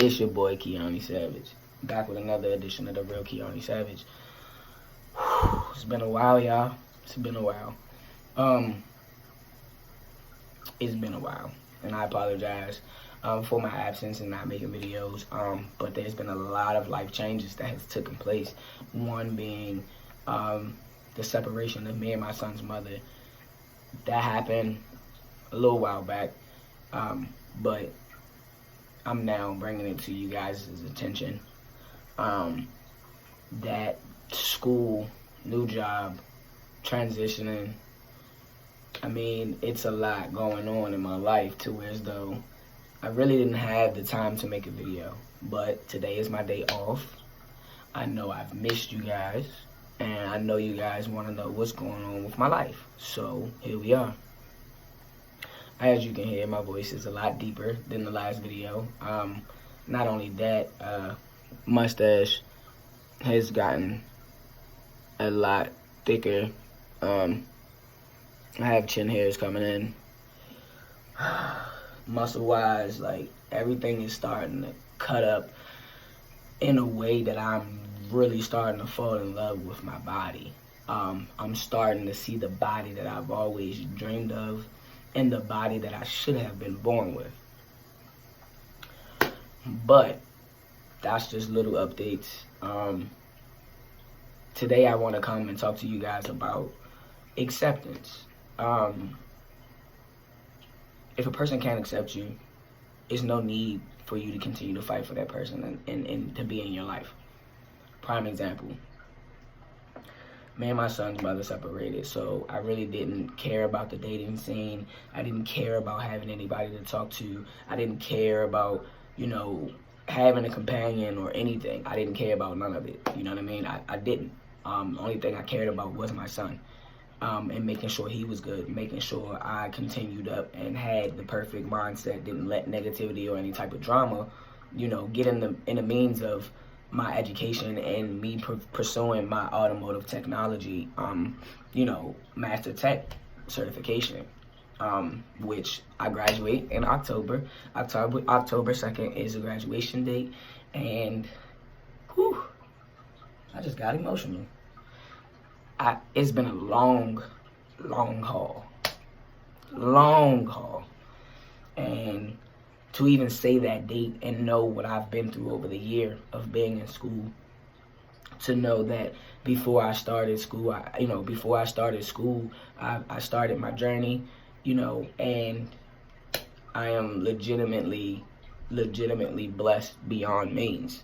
It's your boy Kiani Savage, back with another edition of the Real Kiani Savage. It's been a while, y'all. It's been a while. It's been a while, and I apologize for my absence and not making videos. But there's been a lot of life changes that has taken place. One being the separation of me and my son's mother. That happened a little while back, but I'm now bringing it to you guys' attention. That school, new job, transitioning. I mean, it's a lot going on in my life to where as though I really didn't have the time to make a video. But today is my day off. I know I've missed you guys, and I know you guys want to know what's going on with my life. So here we are. As you can hear, my voice is a lot deeper than the last video. Not only that, mustache has gotten a lot thicker. I have chin hairs coming in. Muscle-wise, like, everything is starting to cut up in a way that I'm really starting to fall in love with my body. I'm starting to see the body that I've always dreamed of and the body that I should have been born with. But that's just little updates. Today I want to come and talk to you guys about acceptance. If a person can't accept you, there's no need for you to continue to fight for that person and to be in your life. Prime example. Me and my son's mother separated, so I really didn't care about the dating scene. I didn't care about having anybody to talk to. I didn't care about, having a companion or anything. I didn't care about none of it. You know what I mean? I didn't. The only thing I cared about was my son. And making sure he was good, making sure I continued up and had the perfect mindset, didn't let negativity or any type of drama, get in the means of my education and me pursuing my automotive technology, master tech certification, which I graduate in October. October 2nd is the graduation date, and whew, I just got emotional. It's been a long haul. And to even say that date and know what I've been through over the year of being in school, to know that before I started school, I started my journey, and I am legitimately blessed beyond means,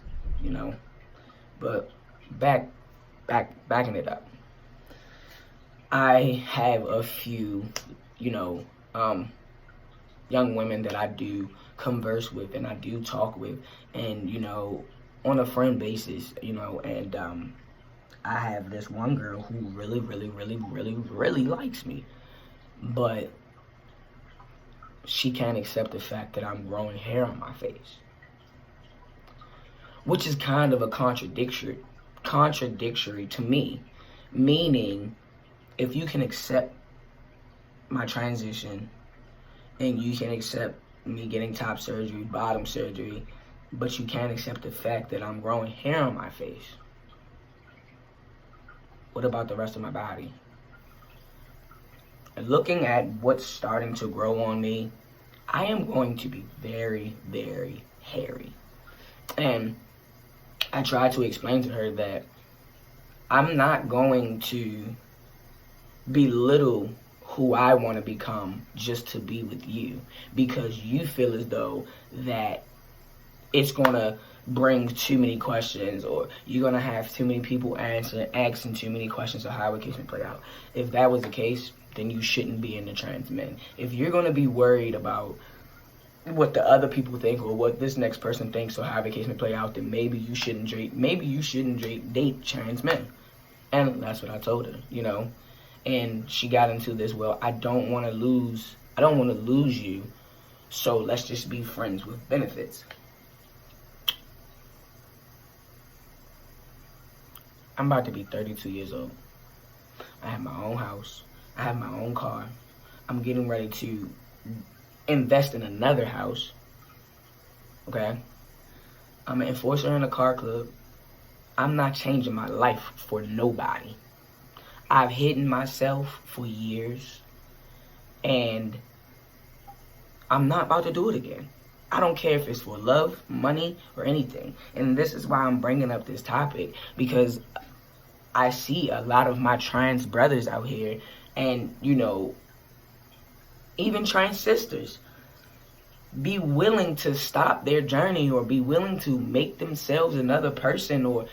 But backing it up. I have a few, young women that I do converse with and I do talk with, and, on a friend basis, and I have this one girl who really likes me, but she can't accept the fact that I'm growing hair on my face, which is kind of a contradictory to me, meaning, if you can accept my transition and you can accept me getting top surgery, bottom surgery, but you can't accept the fact that I'm growing hair on my face, what about the rest of my body? And looking at what's starting to grow on me, I am going to be very, very hairy. And I tried to explain to her that I'm not going to belittle who I want to become just to be with you, because you feel as though that it's going to bring too many questions, or you're going to have too many people asking too many questions of how it can play out. If that was the case, then you shouldn't be in the trans men. If you're going to be worried about what the other people think or what this next person thinks or how the case may play out, then maybe you shouldn't date trans men. And that's what I told her, And she got into this, well, I don't want to lose you, so let's just be friends with benefits. I'm about to be 32 years old. I have my own house. I have my own car. I'm getting ready to invest in another house. Okay? I'm an enforcer in a car club. I'm not changing my life for nobody. I've hidden myself for years, and I'm not about to do it again. I don't care if it's for love, money, or anything. And this is why I'm bringing up this topic, because I see a lot of my trans brothers out here, and, you know, even trans sisters, be willing to stop their journey or be willing to make themselves another person. Or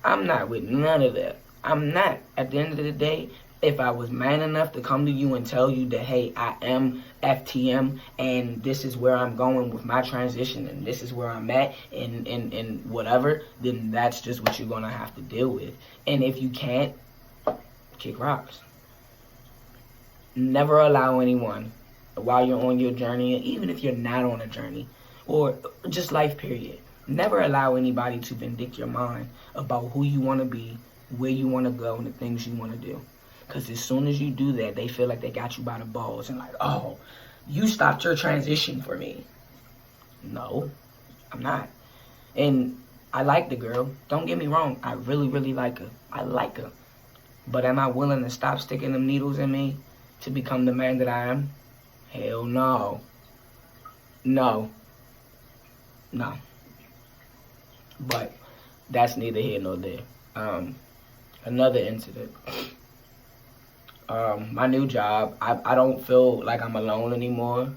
I'm not with none of that. I'm not. At the end of the day, if I was man enough to come to you and tell you that, hey, I am FTM and this is where I'm going with my transition and this is where I'm at and whatever, then that's just what you're going to have to deal with. And if you can't, kick rocks. Never allow anyone, while you're on your journey, even if you're not on a journey, or just life period, never allow anybody to vindict your mind about who you want to be, where you want to go, and the things you want to do. Because as soon as you do that, they feel like they got you by the balls and like, oh, you stopped your transition for me. No, I'm not. And I like the girl. Don't get me wrong. I really, really like her. I like her. But am I willing to stop sticking them needles in me to become the man that I am? Hell no. No. No. But that's neither here nor there. Another incident. My new job, I don't feel like I'm alone anymore,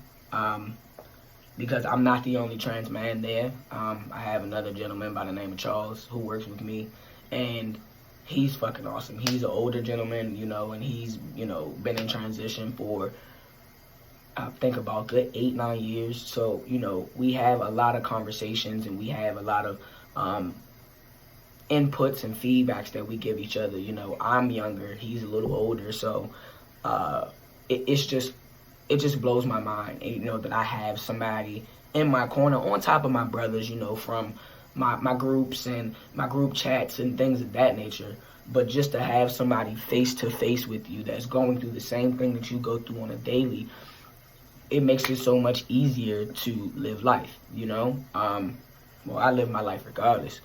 because I'm not the only trans man there. I have another gentleman by the name of Charles who works with me, and he's fucking awesome. He's an older gentleman, you know, and he's, you know, been in transition for, I think, about good 8-9 years. So, you know, we have a lot of conversations and we have a lot of inputs and feedbacks that we give each other. You know, I'm younger, he's a little older, so it just blows my mind, you know, that I have somebody in my corner on top of my brothers, you know, from my groups and my group chats and things of that nature. But just to have somebody face to face with you that's going through the same thing that you go through on a daily, it makes it so much easier to live life, you know. Well, I live my life regardless,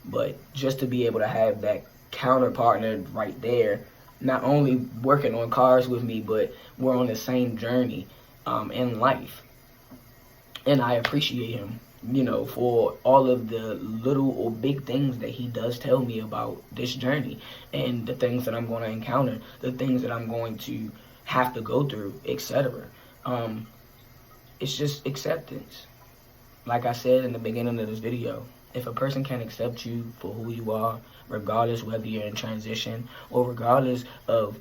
but just to be able to have that counter partner right there, not only working on cars with me, but we're on the same journey in life. And I appreciate him, you know, for all of the little or big things that he does tell me about this journey and the things that I'm going to encounter, the things that I'm going to have to go through, etc. It's just acceptance. Like I said in the beginning of this video, if a person can't accept you for who you are, regardless whether you're in transition or regardless of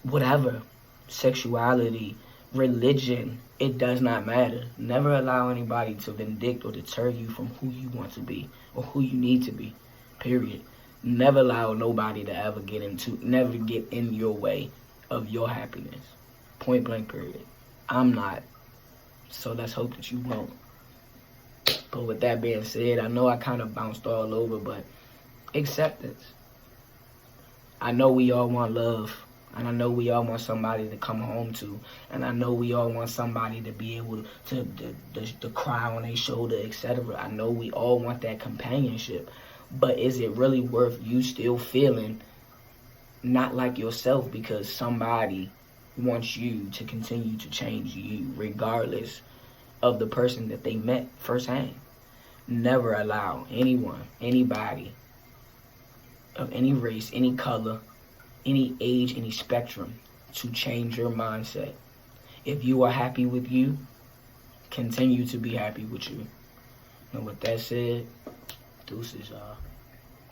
whatever, sexuality, religion, it does not matter. Never allow anybody to vindict or deter you from who you want to be or who you need to be, period. Never allow nobody to never get in your way of your happiness. Point blank, period. I'm not. So let's hope that you won't. But with that being said, I know I kind of bounced all over, but acceptance. I know we all want love, and I know we all want somebody to come home to, and I know we all want somebody to be able to cry on their shoulder, etc. I know we all want that companionship, but is it really worth you still feeling not like yourself because somebody wants you to continue to change you regardless of the person that they met firsthand? Never allow anyone, anybody of any race, any color, any age, any spectrum to change your mindset. If you are happy with you, continue to be happy with you. And with that said, deuces, y'all.